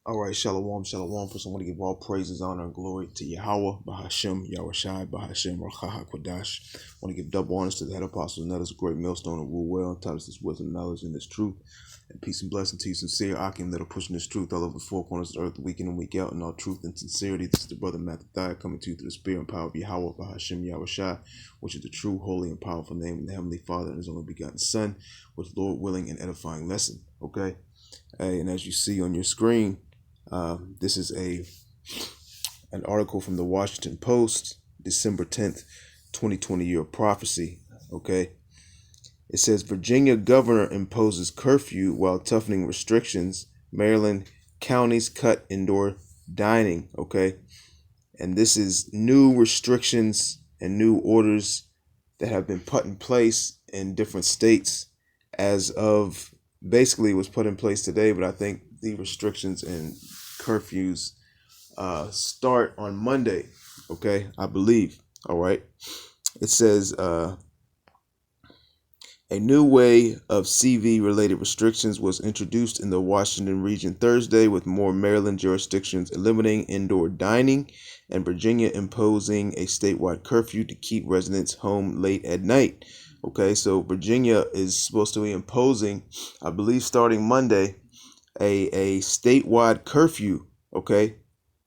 All right, shalom, shalom. First, I want to give all praises, honor, and glory to Yahweh, Bahashem, Yahushai, Bahashem, Rachaha, Kodash. I want to give double honors to the head apostles, and that is a great millstone and rule well, entitled this wisdom, knowledge, and this truth. And peace and blessing to you, sincere Akim, that are pushing this truth all over the four corners of the earth, week in and week out, in all truth and sincerity. This is the brother Matthew coming to you through the spirit and power of Yahweh, Bahashem, Yahushai, which is the true, holy, and powerful name of the Heavenly Father and His only begotten Son, with Lord willing and edifying lesson. Okay? Hey, and as you see on your screen, this is an article from the Washington Post, December 10th, 2020, year of prophecy. Okay. It says Virginia governor imposes curfew while toughening restrictions. Maryland counties cut indoor dining. Okay. And this is new restrictions and new orders that have been put in place in different states as of basically it was put in place today, but I think the restrictions and curfews start on Monday. Okay, I believe. All right. It says a new way of CV related restrictions was introduced in the Washington region Thursday, with more Maryland jurisdictions eliminating indoor dining and Virginia imposing a statewide curfew to keep residents home late at night. Okay, so Virginia is supposed to be imposing, I believe starting Monday, a statewide curfew, okay,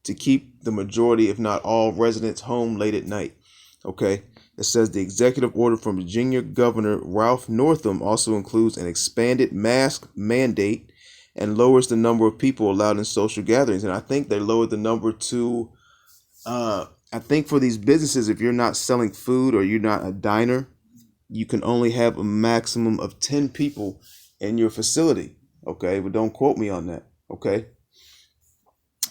to keep the majority, if not all, residents home late at night. Okay. It says the executive order from Virginia Governor Ralph Northam also includes an expanded mask mandate and lowers the number of people allowed in social gatherings. And I think they lowered the number to, I think for these businesses, if you're not selling food or you're not a diner, you can only have a maximum of 10 people in your facility. Okay, but don't quote me on that. Okay.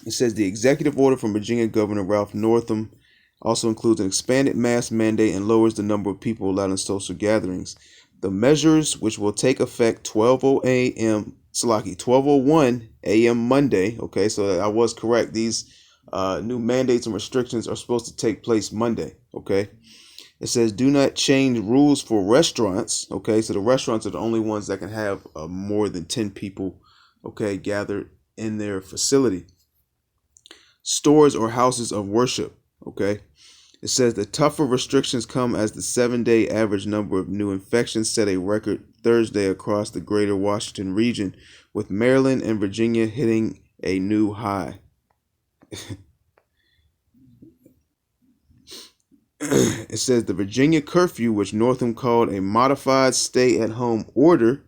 It says the executive order from Virginia Governor Ralph Northam also includes an expanded mask mandate and lowers the number of people allowed in social gatherings. The measures, which will take effect 12:01 a.m. Monday. Okay, so I was correct. These new mandates and restrictions are supposed to take place Monday. Okay. It says do not change rules for restaurants. Okay, so the restaurants are the only ones that can have more than 10 people, okay, gathered in their facility. Stores or houses of worship. Okay. It says the tougher restrictions come as the 7-day average number of new infections set a record Thursday across the greater Washington region, with Maryland and Virginia hitting a new high. It says the Virginia curfew, which Northam called a modified stay-at-home order,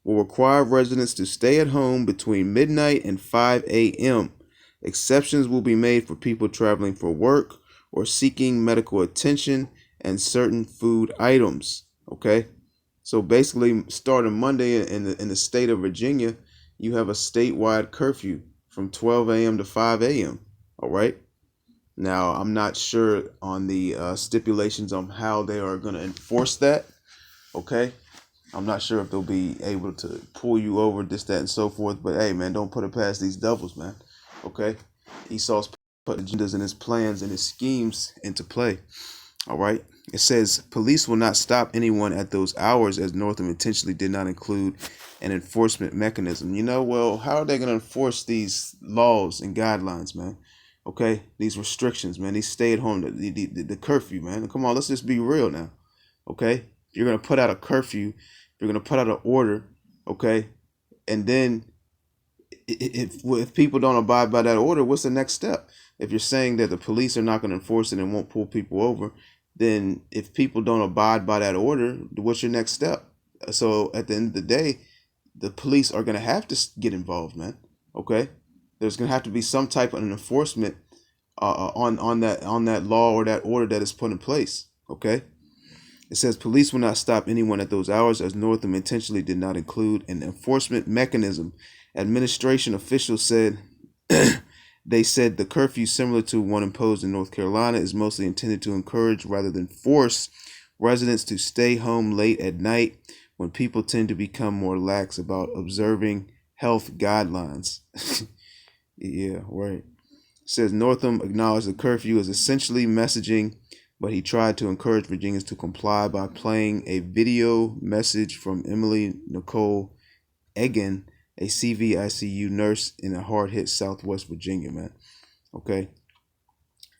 will require residents to stay at home between midnight and 5 a.m. Exceptions will be made for people traveling for work or seeking medical attention and certain food items. Okay, so basically, starting Monday in the state of Virginia, you have a statewide curfew from 12 a.m. to 5 a.m. All right. Now, I'm not sure on the stipulations on how they are going to enforce that. Okay. I'm not sure if they'll be able to pull you over, this, that, and so forth. But hey, man, don't put it past these devils, man. Okay. Esau's put agendas and his plans and his schemes into play. All right. It says police will not stop anyone at those hours, as Northam intentionally did not include an enforcement mechanism. Well, how are they going to enforce these laws and guidelines, man? Okay, these restrictions, man, these stay at home, the curfew, man. Come on, let's just be real now. Okay, if you're going to put out a curfew, you're going to put out an order, okay, and then if people don't abide by that order, what's the next step? If you're saying that the police are not going to enforce it and won't pull people over, then if people don't abide by that order, what's your next step? So at the end of the day, the police are going to have to get involved, man. Okay, there's going to have to be some type of an enforcement on that law or that order that is put in place. Okay. It says police will not stop anyone at those hours, as Northam intentionally did not include an enforcement mechanism. Administration officials said they said the curfew, similar to one imposed in North Carolina, is mostly intended to encourage rather than force residents to stay home late at night, when people tend to become more lax about observing health guidelines. Yeah, right. It says Northam acknowledged the curfew is essentially messaging, but he tried to encourage Virginians to comply by playing a video message from Emily Nicole Egan, a CVICU nurse in a hard-hit Southwest Virginia, man. Okay.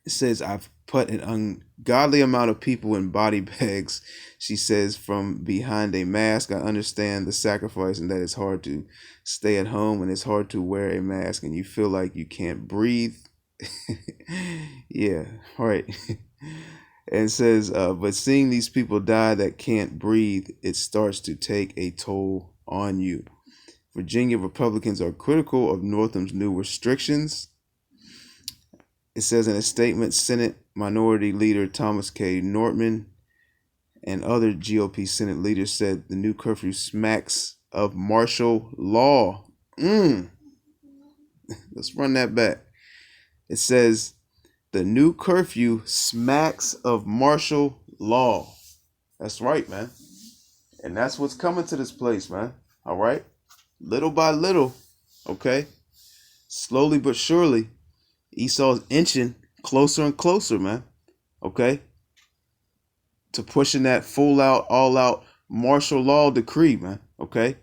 It says, I've put an ungodly amount of people in body bags, she says, from behind a mask. I understand the sacrifice and that it's hard to stay at home and it's hard to wear a mask and you feel like you can't breathe. Yeah, right. And it says, but seeing these people die that can't breathe, it starts to take a toll on you. Virginia Republicans are critical of Northam's new restrictions. It says in a statement, Senate Minority Leader Thomas K. Nortman and other GOP Senate leaders said the new curfew smacks of martial law. Let's run that back. It says the new curfew smacks of martial law. That's right, man. And that's what's coming to this place, man. All right? Little by little, okay? Slowly but surely, Esau's inching closer and closer, man. Okay? To pushing that full out, all out martial law decree, man. Okay?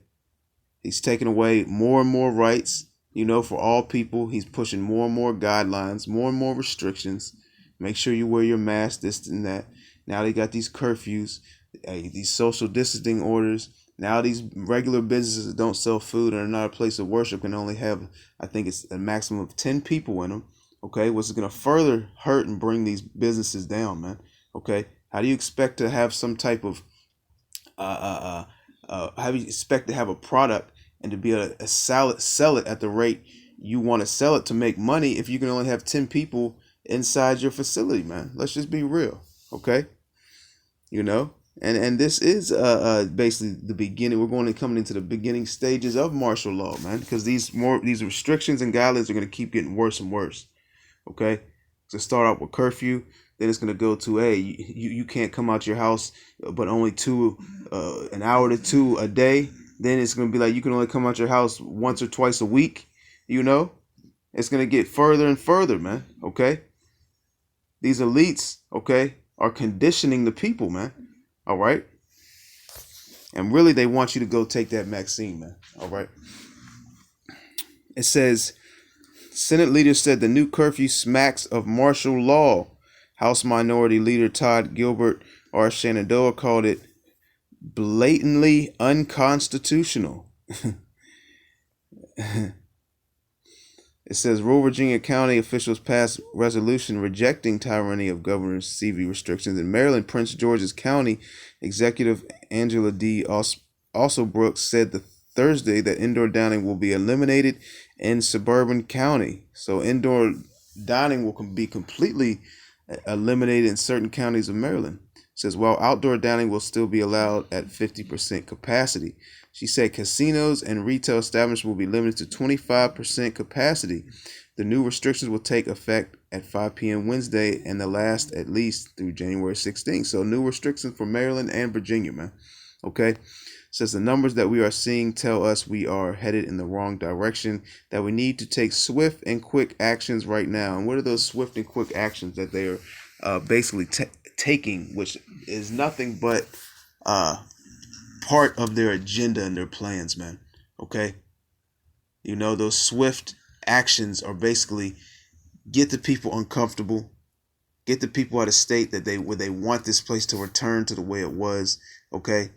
He's taking away more and more rights, for all people. He's pushing more and more guidelines, more and more restrictions. Make sure you wear your mask, this and that. Now they got these curfews, these social distancing orders. Now these regular businesses that don't sell food and are not a place of worship can only have, I think it's a maximum of 10 people in them. Okay, which is going to further hurt and bring these businesses down, man. Okay, how do you expect to have some type of, how do you expect to have a product and to be able to sell it at the rate you want to sell it to make money if you can only have 10 people inside your facility, man? Let's just be real, okay? And this is basically the beginning. We're coming into the beginning stages of martial law, man, because these restrictions and guidelines are going to keep getting worse and worse. Okay, so start out with curfew, then it's gonna go to, hey, you can't come out your house, but only an hour to two a day. Then it's gonna be like you can only come out your house once or twice a week. It's gonna get further and further, man. Okay, these elites, okay, are conditioning the people, man. All right, and really they want you to go take that vaccine, man. All right. It says, Senate leaders said the new curfew smacks of martial law. House Minority Leader Todd Gilbert R. Shenandoah called it blatantly unconstitutional. It says rural Virginia County officials passed resolution rejecting tyranny of Governor CV restrictions. In Maryland, Prince George's County Executive Angela D. Also Brooks said Thursday that indoor dining will be eliminated in suburban county. So indoor dining will be completely eliminated in certain counties of Maryland. It says while outdoor dining will still be allowed at 50% capacity. She said casinos and retail establishments will be limited to 25% capacity. The new restrictions will take effect at 5 p.m. Wednesday and they'll last at least through January 16th. So new restrictions for Maryland and Virginia, man. Okay. Says the numbers that we are seeing tell us we are headed in the wrong direction, that we need to take swift and quick actions right now. And what are those swift and quick actions that they are basically taking, which is nothing but part of their agenda and their plans, man. Okay? Those swift actions are basically get the people uncomfortable, get the people out of state where they want this place to return to the way it was. Okay?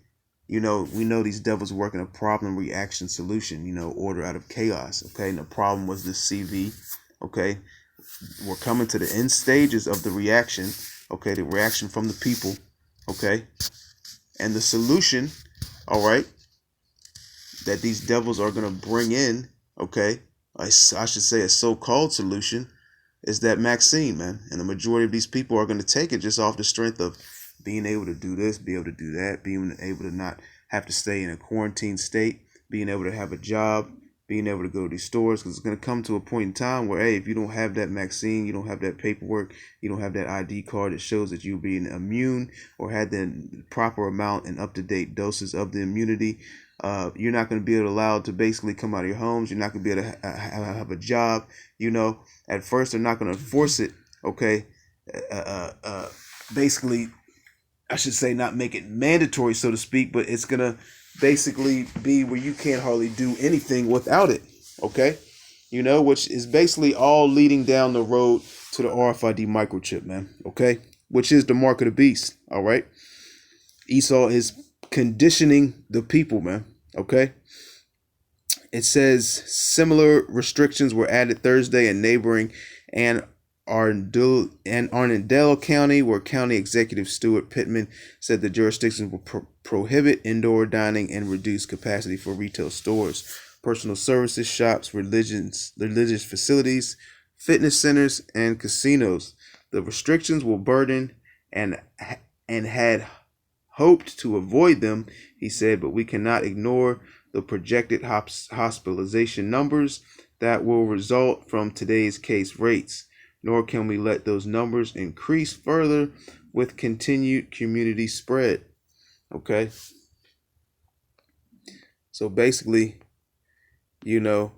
We know these devils working a problem reaction solution, order out of chaos. Okay. And the problem was the CV. Okay. We're coming to the end stages of the reaction. Okay. The reaction from the people. Okay. And the solution, all right, that these devils are going to bring in, okay, I should say a so-called solution, is that vaccine, man. And the majority of these people are going to take it just off the strength of being able to do this, be able to do that, being able to not have to stay in a quarantine state, being able to have a job, being able to go to these stores, because it's going to come to a point in time where, hey, if you don't have that vaccine, you don't have that paperwork, you don't have that ID card that shows that you're being immune or had the proper amount and up-to-date doses of the immunity, you're not going to be allowed to basically come out of your homes. You're not going to be able to have a job. At first they're not going to enforce it. Okay. Basically, I should say not make it mandatory, so to speak, but it's going to basically be where you can't hardly do anything without it. Okay, which is basically all leading down the road to the RFID microchip, man. Okay, which is the mark of the beast. All right, Esau is conditioning the people, man. Okay. It says similar restrictions were added Thursday in neighboring and Arundel County, where County Executive Stuart Pittman said the jurisdictions will prohibit indoor dining and reduce capacity for retail stores, personal services, shops, religious facilities, fitness centers, and casinos. The restrictions will burden and had hoped to avoid them, he said, but we cannot ignore the projected hospitalization numbers that will result from today's case rates, nor can we let those numbers increase further with continued community spread. Okay? So basically, we're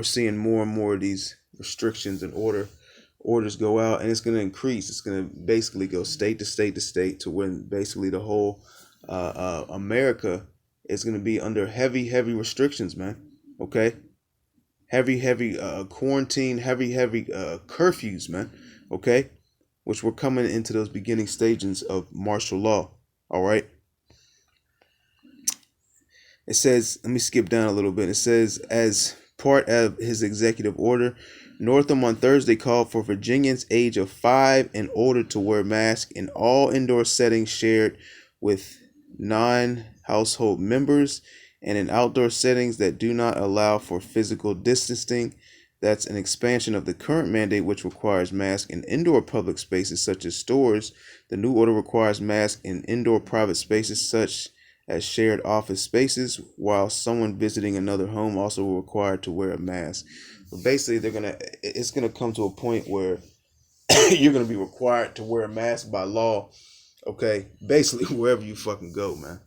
seeing more and more of these restrictions and orders go out, and it's going to increase. It's going to basically go state to state to state to when basically the whole America is going to be under heavy restrictions, man. Okay, heavy quarantine, heavy curfews, man. Okay, which we're coming into those beginning stages of martial law. All right. It says, let me skip down a little bit. It says, as part of his executive order, Northam on Thursday called for Virginians age of 5 and older to wear masks in all indoor settings shared with non-household members and in outdoor settings that do not allow for physical distancing. That's an expansion of the current mandate, which requires masks in indoor public spaces such as stores. The new order requires masks in indoor private spaces such as shared office spaces, while someone visiting another home also will required to wear a mask. But basically, it's gonna come to a point where you're gonna be required to wear a mask by law. Okay, basically wherever you fucking go, man.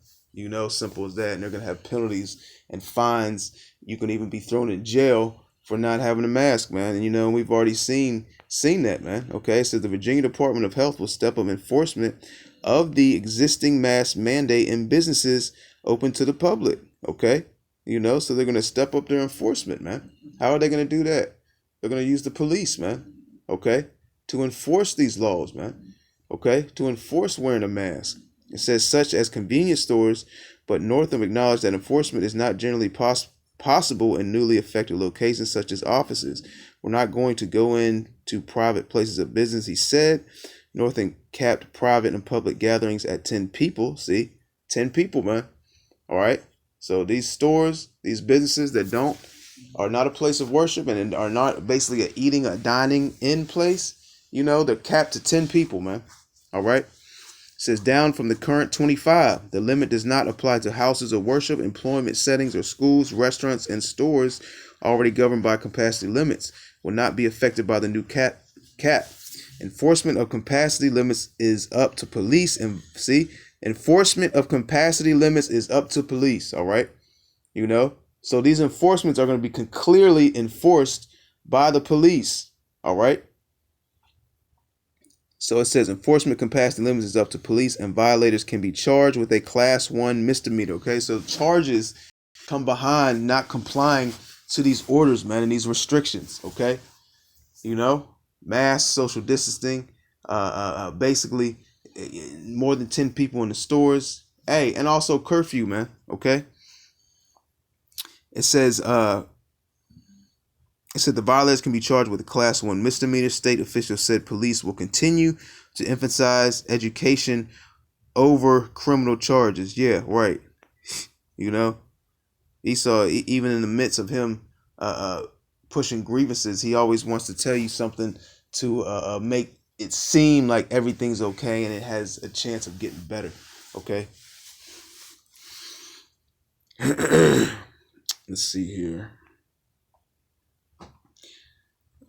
Simple as that. And they're gonna have penalties and fines. You can even be thrown in jail for not having a mask, man. And we've already seen that, man. Okay, so the Virginia Department of Health will step up enforcement of the existing mask mandate in businesses open to the public. Okay, so they're gonna step up their enforcement, man. How are they gonna do that? They're gonna use the police, man. Okay, to enforce these laws, man. Okay, to enforce wearing a mask. It says such as convenience stores, but Northam acknowledged that enforcement is not generally possible in newly affected locations such as offices. We're not going to go into private places of business, he said. Northam capped private and public gatherings at 10 people. See, 10 people, man. All right. So these stores, these businesses that are not a place of worship and are not basically a dining in place, they're capped to 10 people, man. All right. It says down from the current 25. The limit does not apply to houses of worship, employment settings, or schools, restaurants, and stores already governed by capacity limits. Will not be affected by the new cap. Enforcement of capacity limits is up to police. And see, enforcement of capacity limits is up to police. All right. So these enforcements are going to be clearly enforced by the police. All right. So it says enforcement capacity limits is up to police, and violators can be charged with a class 1 misdemeanor. Okay. So charges come behind not complying to these orders, man, and these restrictions. Okay. Mask, social distancing, basically more than 10 people in the stores. Hey, and also curfew, man. Okay. It said the violators can be charged with a class 1 misdemeanor. State officials said police will continue to emphasize education over criminal charges. Yeah, right. Esau, even in the midst of him pushing grievances, he always wants to tell you something to make it seem like everything's okay and it has a chance of getting better. Okay. Let's see here.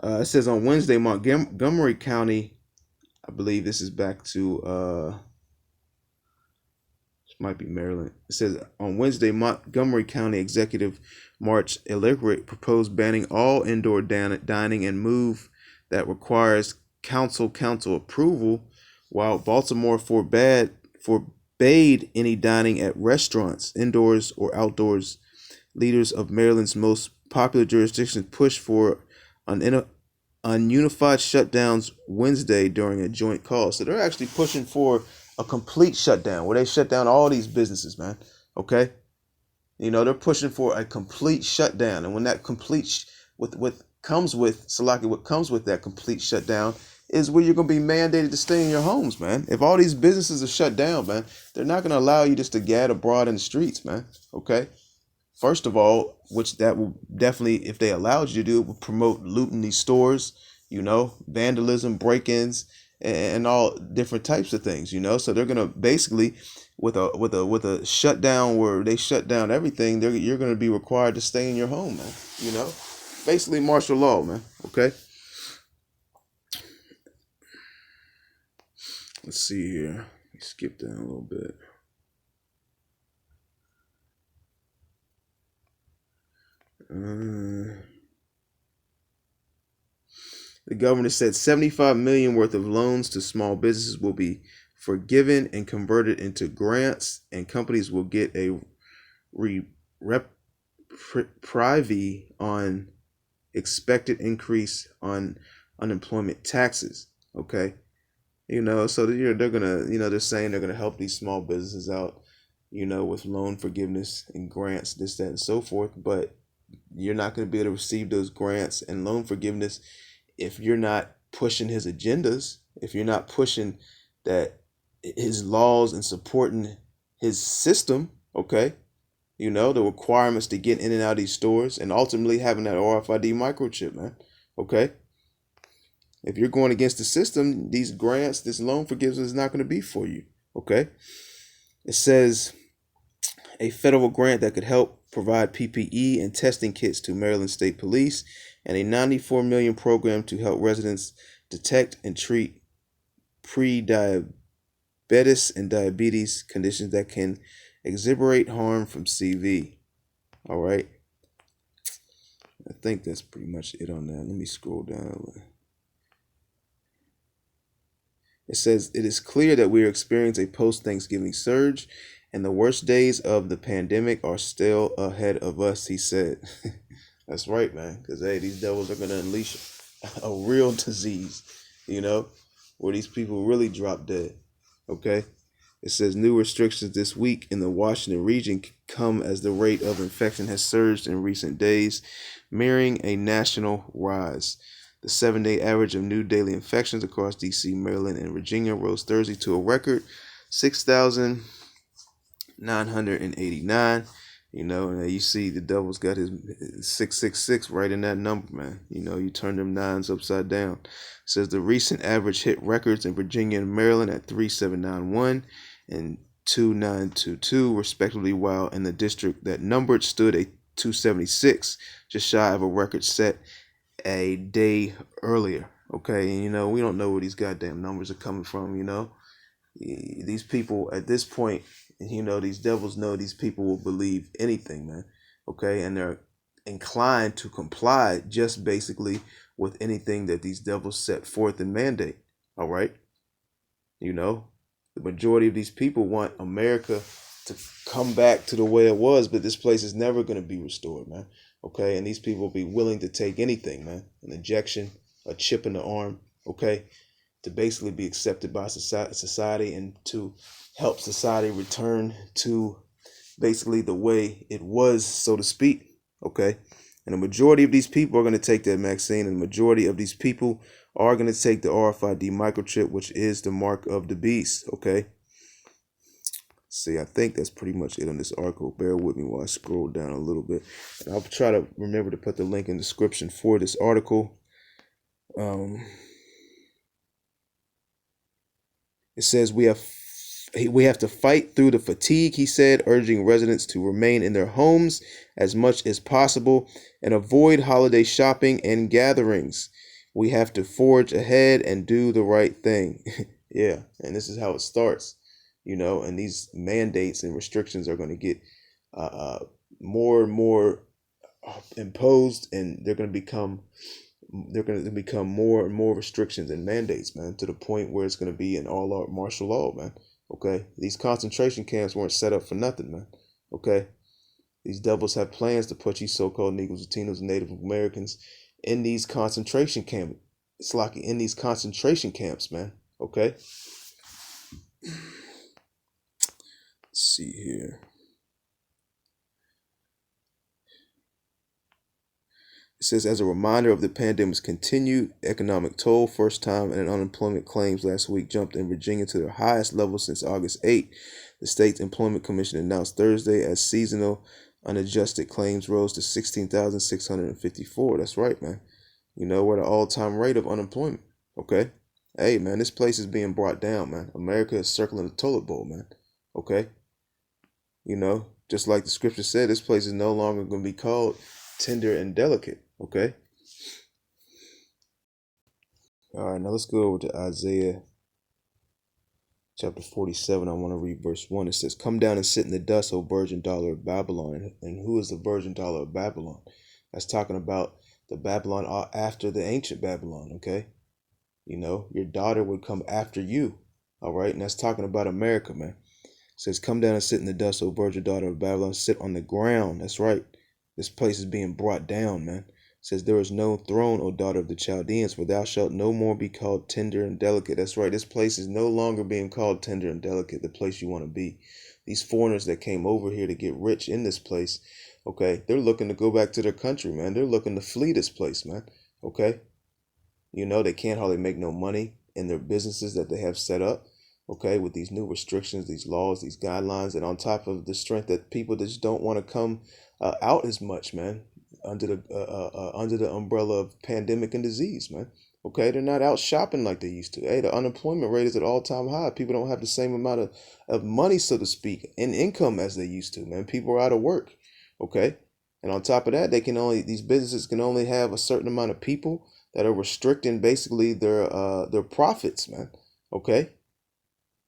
It says on Wednesday, Montgomery County, I believe this is back to this might be Maryland. It says on Wednesday, Montgomery County Executive March Electorate proposed banning all indoor dining and move that requires council approval, while Baltimore forbade forbade any dining at restaurants, indoors or outdoors. Leaders of Maryland's most popular jurisdictions pushed for an ununified shutdowns Wednesday during a joint call. So they're actually pushing for a complete shutdown where they shut down all these businesses, man. Okay? They're pushing for a complete shutdown. And when that complete what comes with Salaki, what comes with that complete shutdown is where you're going to be mandated to stay in your homes, man. If all these businesses are shut down, man, they're not going to allow you just to gad abroad in the streets, man. Okay? First of all, which that will definitely, if they allowed you to do it, would promote looting these stores, vandalism, break-ins, and all different types of things, So they're gonna basically, with a shutdown where they shut down everything, you're gonna be required to stay in your home, man. Basically martial law, man. Okay. Let's see here. Skip down a little bit. The governor said 75 million worth of loans to small businesses will be forgiven and converted into grants, and companies will get a reprieve on expected increase on unemployment taxes. Okay, so they're gonna, they're saying they're gonna help these small businesses out, with loan forgiveness and grants, this, that, and so forth. But you're not going to be able to receive those grants and loan forgiveness if you're not pushing his agendas, if you're not pushing that his laws and supporting his system. Okay, the requirements to get in and out of these stores, and ultimately having that RFID microchip, man. Okay, if you're going against the system, these grants, this loan forgiveness is not going to be for you. Okay, it says a federal grant that could help provide PPE and testing kits to Maryland State Police, and a $94 million program to help residents detect and treat pre-diabetes and diabetes conditions that can exacerbate harm from CV. All right. I think that's pretty much it on that. Let me scroll down. It says, it is clear that we are experiencing a post-Thanksgiving surge, and the worst days of the pandemic are still ahead of us, he said. That's right, man, because, hey, these devils are going to unleash a real disease, where these people really drop dead. Okay? It says new restrictions this week in the Washington region come as the rate of infection has surged in recent days, mirroring a national rise. The 7-day average of new daily infections across D.C., Maryland, and Virginia rose Thursday to a record 6,989. And you see the devil's got his 666 right in that number, man. You turn them nines upside down. It says the recent average hit records in Virginia and Maryland at 3791 and 2922 respectively, while in the district that numbered stood at 276, just shy of a record set a day earlier. Okay, and we don't know where these goddamn numbers are coming from. These people at this point, these devils know these people will believe anything, man. Okay, and they're inclined to comply just basically with anything that these devils set forth and mandate. All right, the majority of these people want America to come back to the way it was, but this place is never going to be restored, man. Okay, and these people will be willing to take anything, man. An injection, a chip in the arm, okay, to basically be accepted by society and to help society return to basically the way it was, so to speak, okay? And the majority of these people are going to take that vaccine, and the majority of these people are going to take the RFID microchip, which is the mark of the beast, okay? See, I think that's pretty much it on this article. Bear with me while I scroll down a little bit. And I'll try to remember to put the link in the description for this article. It says we have to fight through the fatigue, he said, urging residents to remain in their homes as much as possible and avoid holiday shopping and gatherings. We have to forge ahead and do the right thing. Yeah, and this is how it starts. And these mandates and restrictions are going to get more and more imposed, and they're going to become more and more restrictions and mandates, man, to the point where it's going to be an all-out martial law, man. Okay, these concentration camps weren't set up for nothing, man. Okay, these devils have plans to put you so-called Negroes, Latinos, and Native Americans in these concentration camps. It's like in these concentration camps, man. Okay. Let's see here. It says, as a reminder of the pandemic's continued economic toll, first time and unemployment claims last week jumped in Virginia to their highest level since August 8. The state's employment commission announced Thursday as seasonal unadjusted claims rose to 16,654. That's right, man. You know, we're at an all-time rate of unemployment. Okay. Hey, man, this place is being brought down, man. America is circling the toilet bowl, man. Okay. You know, just like the scripture said, this place is no longer going to be called tender and delicate. Okay. All right, now let's go over to Isaiah chapter 47. I want to read verse 1. It says, come down and sit in the dust, O virgin daughter of Babylon. And who is the virgin daughter of Babylon? That's talking about the Babylon after the ancient Babylon. Okay. You know, your daughter would come after you. All right. And that's talking about America, man. It says, come down and sit in the dust, O virgin daughter of Babylon. Sit on the ground. That's right. This place is being brought down, man. It says, there is no throne, O daughter of the Chaldeans, for thou shalt no more be called tender and delicate. That's right. This place is no longer being called tender and delicate, the place you want to be. These foreigners that came over here to get rich in this place, okay, they're looking to go back to their country, man. They're looking to flee this place, man. Okay. You know, they can't hardly make no money in their businesses that they have set up. Okay, with these new restrictions, these laws, these guidelines, and on top of the strength that people just don't want to come out as much, man, under the umbrella of pandemic and disease, man. Okay, they're not out shopping like they used to. Hey, the unemployment rate is at all-time high. People don't have the same amount of money, so to speak, in income as they used to, man. People are out of work. Okay, and on top of that, these businesses can only have a certain amount of people that are restricting basically their profits, man. Okay.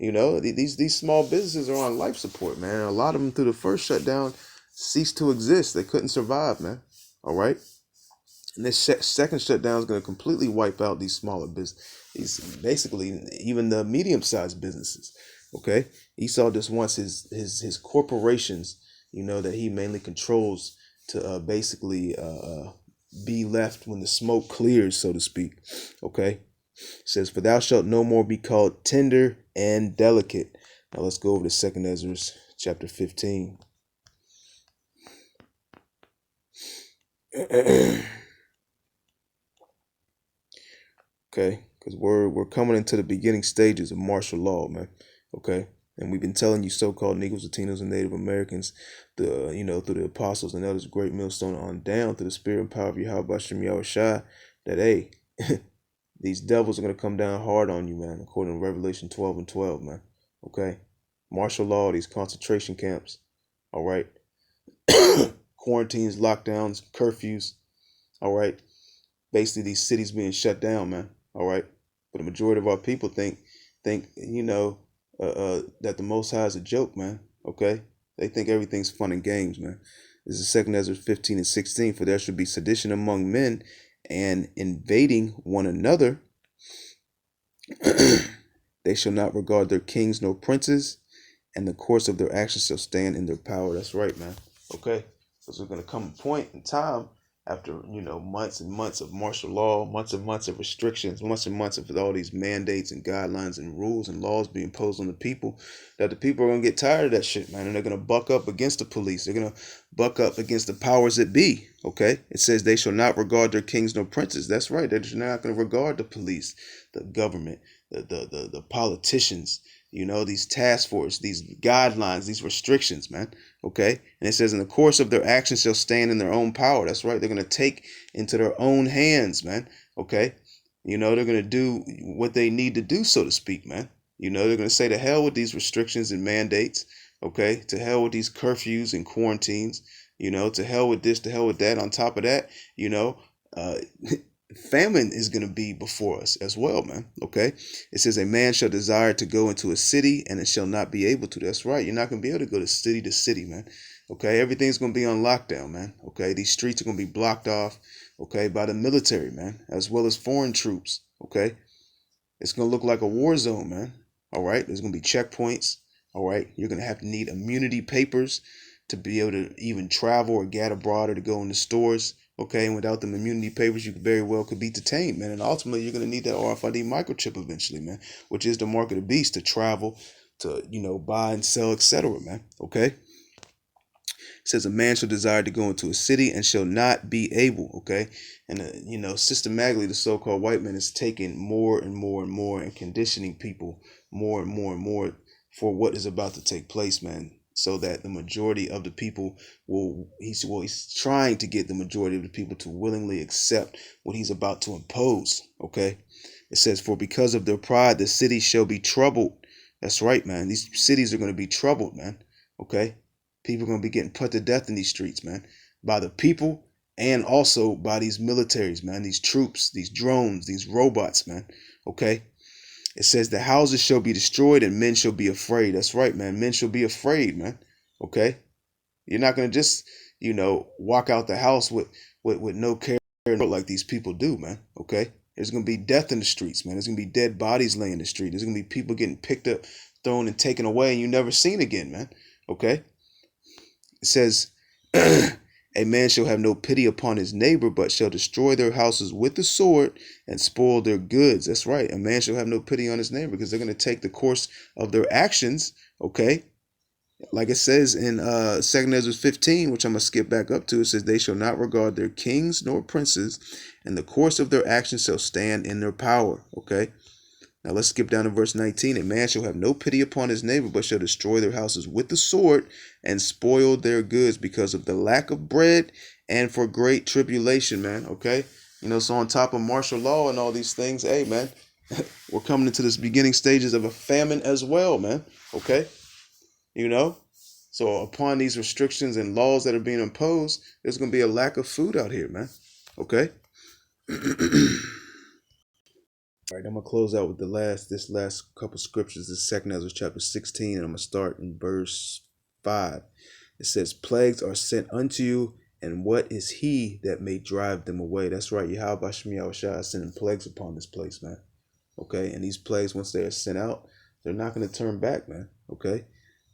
You know, these small businesses are on life support, man. A lot of them through the first shutdown ceased to exist. They couldn't survive, man. All right. And this second shutdown is going to completely wipe out these smaller these basically even the medium-sized businesses. Okay. Esau just wants his corporations, you know, that he mainly controls to basically be left when the smoke clears, so to speak. Okay. It says, for thou shalt no more be called tender and delicate. Now let's go over to 2nd Ezra chapter 15. Okay, because we're coming into the beginning stages of martial law, man. Okay, and we've been telling you so-called Negroes, Latinos, and Native Americans, through the apostles and elders, great millstone on down, through the spirit and power of Yahweh Shem Yahushua, that hey, these devils are going to come down hard on you, man, according to Revelation 12 and 12, man. Okay? Martial law, these concentration camps. All right? Quarantines, lockdowns, curfews. All right? Basically, these cities being shut down, man. All right? But the majority of our people think that the Most High is a joke, man. Okay? They think everything's fun and games, man. This is 2nd Ezra 15 and 16. For there should be sedition among men and invading one another. They shall not regard their kings nor princes, and the course of their actions shall stand in their power. That's right, man. Okay. Because there's going to come a point in time after, months and months of martial law, months and months of restrictions, months and months of all these mandates and guidelines and rules and laws being imposed on the people, that the people are going to get tired of that shit, man. And they're going to buck up against the police. They're going to buck up against the powers that be. Okay. It says they shall not regard their kings nor princes. That's right. They're not going to regard the police, the government, the politicians, these task force, these guidelines, these restrictions, man. Okay. And it says, in the course of their actions shall stand in their own power. That's right. They're going to take into their own hands, man. Okay. They're going to do what they need to do, so to speak, man. They're going to say to hell with these restrictions and mandates. Okay. To hell with these curfews and quarantines, to hell with this, to hell with that. On top of that, famine is going to be before us as well, man. Okay. It says a man shall desire to go into a city and it shall not be able to. That's right. You're not going to be able to go to city, man. Okay. Everything's going to be on lockdown, man. Okay. These streets are going to be blocked off, okay, by the military, man, as well as foreign troops. Okay. It's going to look like a war zone, man. All right, there's going to be checkpoints. All right, you're going to have to need immunity papers to be able to even travel or get abroad or to go in the stores. Okay, and without them immunity papers, you very well could be detained, man. And ultimately, you're going to need that RFID microchip eventually, man, which is the mark of the beast to travel, to buy and sell, etc., man. Okay. It says a man shall desire to go into a city and shall not be able. Okay, and systematically the so-called white man is taking more and more and more and conditioning people more and more and more for what is about to take place, man. So that the majority of the people he's trying to get the majority of the people to willingly accept what he's about to impose. Okay, it says, for because of their pride, the city shall be troubled. That's right, man. These cities are going to be troubled, man. Okay, people are going to be getting put to death in these streets, man, by the people and also by these militaries, man, these troops, these drones, these robots, man. Okay. It says the houses shall be destroyed and men shall be afraid. That's right, man. Men shall be afraid, man. Okay. You're not going to just, walk out the house with no care like these people do, man. Okay. There's going to be death in the streets, man. There's going to be dead bodies laying in the street. There's going to be people getting picked up, thrown, and taken away, and you never seen again, man. Okay. It says, a man shall have no pity upon his neighbor, but shall destroy their houses with the sword and spoil their goods. That's right. A man shall have no pity on his neighbor because they're going to take the course of their actions. Okay. Like it says in 2 Ezra 15, which I'm going to skip back up to, it says, they shall not regard their kings nor princes, and the course of their actions shall stand in their power. Okay. Now let's skip down to verse 19. A man shall have no pity upon his neighbor, but shall destroy their houses with the sword and spoil their goods because of the lack of bread and for great tribulation, man. Okay. So on top of martial law and all these things, hey, man, we're coming into this beginning stages of a famine as well, man. Okay. So upon these restrictions and laws that are being imposed, there's going to be a lack of food out here, man. Okay. All right, I'm gonna close out with this last couple scriptures. This second Ezra chapter 16, and I'm gonna start in verse 5. It says, plagues are sent unto you, and what is he that may drive them away? That's right, Yahweh Shai is sending plagues upon this place, man. Okay, and these plagues, once they are sent out, they're not gonna turn back, man. Okay.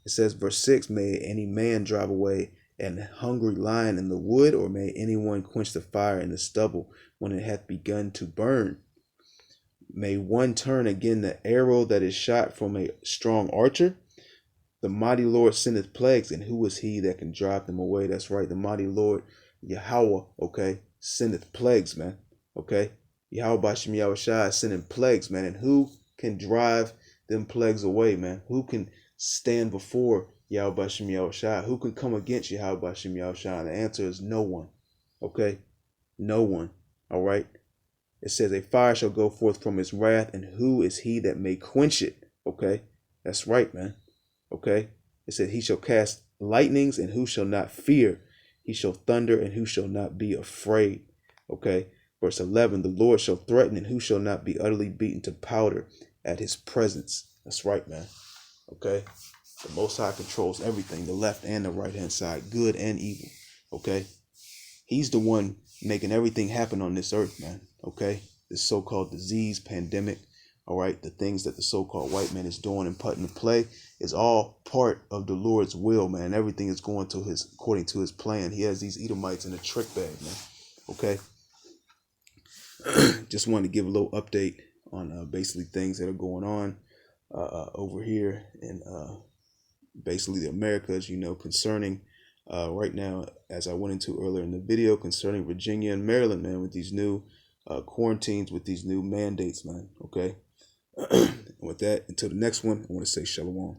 It says, verse 6, may any man drive away an hungry lion in the wood, or may anyone quench the fire in the stubble when it hath begun to burn? May one turn again the arrow that is shot from a strong archer? The mighty Lord sendeth plagues, and who is he that can drive them away? That's right, the mighty Lord Yahweh, okay, sendeth plagues, man. Okay, Yahweh Bashem Yahweh Shai is sending plagues, man. And who can drive them plagues away, man? Who can stand before Yahweh Bashem Yahweh Shai? Who can come against Yahweh Bashem Yahweh Shai? And the answer is no one. Okay, no one. All right. It says, a fire shall go forth from his wrath, and who is he that may quench it? Okay, that's right, man. Okay, it said, he shall cast lightnings, and who shall not fear? He shall thunder, and who shall not be afraid? Okay, verse 11, the Lord shall threaten, and who shall not be utterly beaten to powder at his presence? That's right, man. Okay, the Most High controls everything, the left and the right hand side, good and evil. Okay, he's the one making everything happen on this earth, man. Okay, this so-called disease, pandemic, all right, the things that the so-called white man is doing and putting to play is all part of the Lord's will, man. Everything is going to according to his plan. He has these Edomites in a trick bag, man. Okay, just wanted to give a little update on basically things that are going on over here in basically the Americas, concerning right now, as I went into earlier in the video, concerning Virginia and Maryland, man, with these new quarantines, with these new mandates, man. Okay. And with that, until the next one, I want to say shalom.